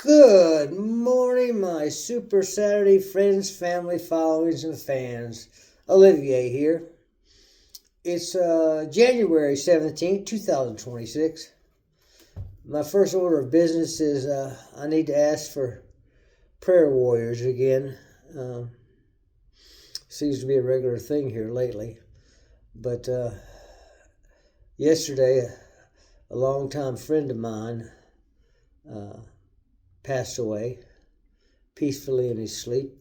Good morning, my Super Saturday friends, family, followers, and fans. Olivier here. It's January 17th, 2026. My first order of business is I need to ask for prayer warriors again. Seems to be a regular thing here lately. But yesterday, a longtime friend of mine passed away peacefully in his sleep.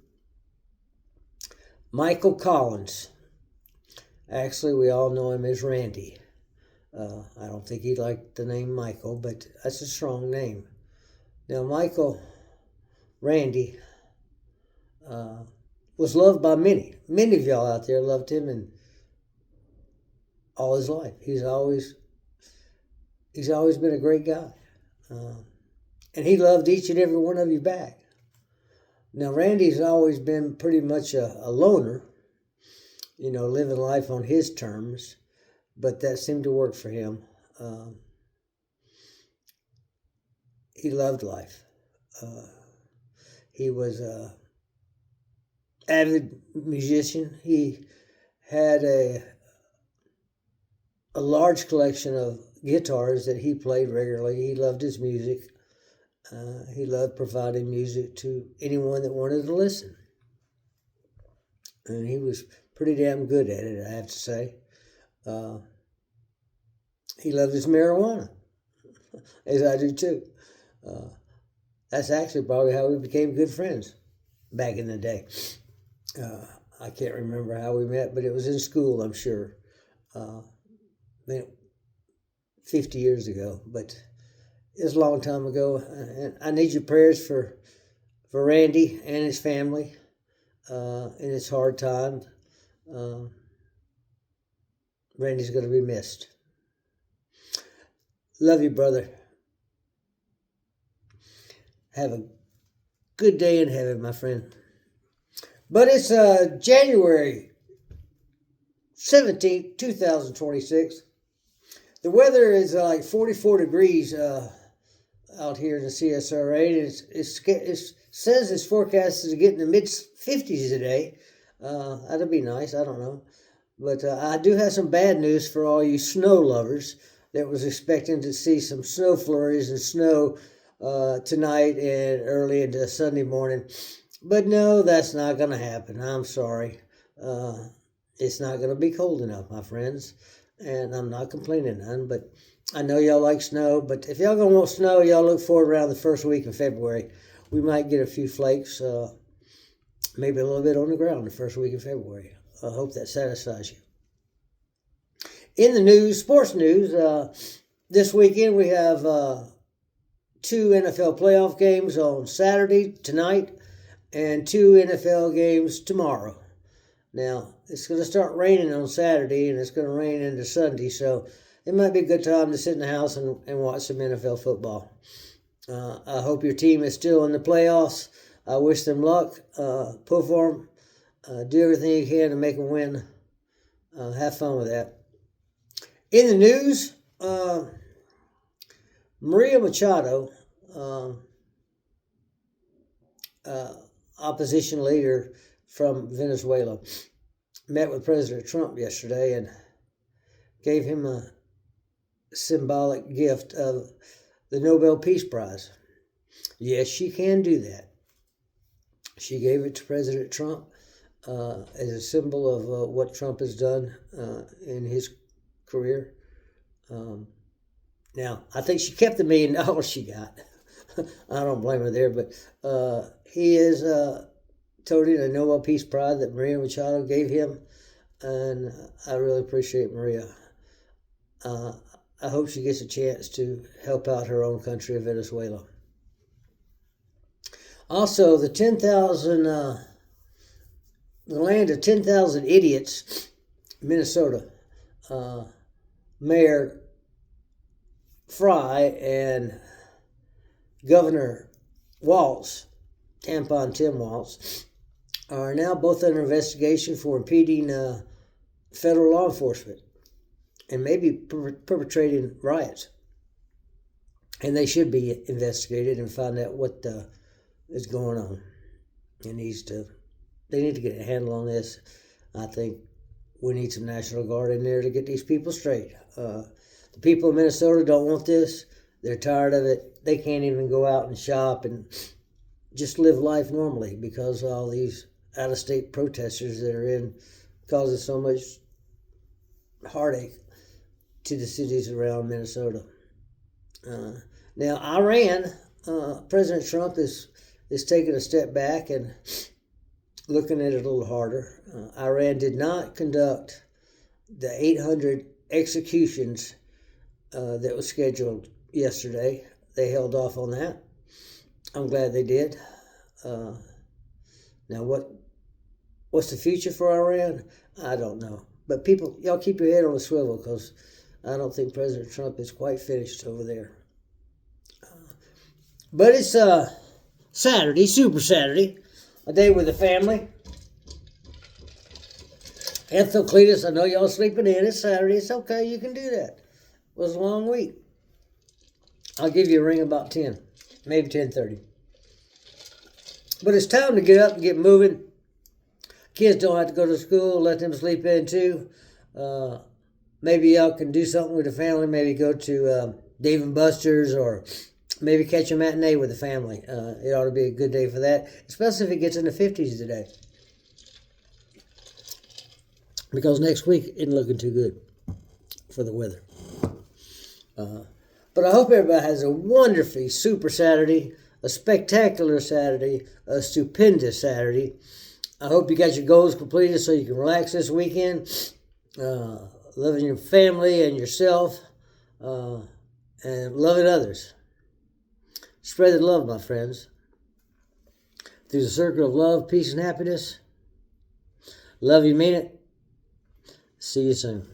Michael Collins. Actually, we all know him as Randy. I don't think he liked the name Michael, but that's a strong name. Now, Randy, was loved by many. Many of y'all out there loved him and all his life. He's always been a great guy. And he loved each and every one of you back. Now, Randy's always been pretty much a loner, living life on his terms, but that seemed to work for him. He loved life. He was an avid musician. He had a large collection of guitars that he played regularly. He loved his music. He loved providing music to anyone that wanted to listen. And he was pretty damn good at it, I have to say. He loved his marijuana, as I do too. That's actually probably how we became good friends back in the day. I can't remember how we met, but it was in school, I'm sure. 50 years ago, but it was a long time ago. And I need your prayers for Randy and his family in his hard time. Randy's going to be missed. Love you, brother. Have a good day in heaven, my friend. But it's January 17th, 2026. The weather is like 44 degrees out here in the CSRA. And it says it's forecasted to get in the mid-50s today. That'd be nice. I don't know. But I do have some bad news for all you snow lovers that was expecting to see some snow flurries and snow tonight and early into Sunday morning. But no, that's not going to happen. I'm sorry. It's not going to be cold enough, my friends. And I'm not complaining none, but I know y'all like snow. But if y'all gonna want snow, y'all look for it around the first week of February. We might get a few flakes, maybe a little bit on the ground the first week of February. I hope that satisfies you. In the news, sports news, this weekend we have 2 NFL playoff games on Saturday, tonight, and 2 NFL games tomorrow. Now, it's going to start raining on Saturday, and it's going to rain into Sunday, so it might be a good time to sit in the house and watch some NFL football. I hope your team is still in the playoffs. I wish them luck. Pull for them. Do everything you can to make them win. Have fun with that. In the news, Maria Machado, opposition leader from Venezuela, met with President Trump yesterday and gave him a symbolic gift of the Nobel Peace Prize. Yes, she can do that. She gave it to President Trump as a symbol of what Trump has done in his career. Now, I think she kept the $1 million she got. I don't blame her there, but he is toting a Nobel Peace Prize that Maria Machado gave him, and I really appreciate Maria. I hope she gets a chance to help out her own country of Venezuela. Also, the land of 10,000 idiots, Minnesota, Mayor Fry and Governor Walz, Tampon Tim Walz, are now both under investigation for impeding federal law enforcement and maybe perpetrating riots. and they should be investigated and find out what is going on. They need to get a handle on this. I think we need some National Guard in there to get these people straight. The people of Minnesota don't want this. They're tired of it. They can't even go out and shop and just live life normally because of all these out-of-state protesters that are in causing so much heartache to the cities around Minnesota. Now, Iran, President Trump is taking a step back and looking at it a little harder. Iran did not conduct the 800 executions that was scheduled yesterday. They held off on that. I'm glad they did. Now, what's the future for Iran? I don't know. But people, y'all keep your head on a swivel because I don't think President Trump is quite finished over there. But it's Saturday, Super Saturday, a day with the family. Ethel, Cletus, I know y'all sleeping in. It's Saturday. It's okay. You can do that. It was a long week. I'll give you a ring about 10, maybe 10:30. But it's time to get up and get moving. Kids don't have to go to school. Let them sleep in too. Maybe y'all can do something with the family. Maybe go to Dave & Buster's or maybe catch a matinee with the family. It ought to be a good day for that, especially if it gets in the 50s today. Because next week isn't looking too good for the weather. But I hope everybody has a wonderfully Super Saturday, a spectacular Saturday, a stupendous Saturday. I hope you got your goals completed so you can relax this weekend, loving your family and yourself, and loving others. Spread the love, my friends. Through the circle of love, peace, and happiness. Love you, mean it. See you soon.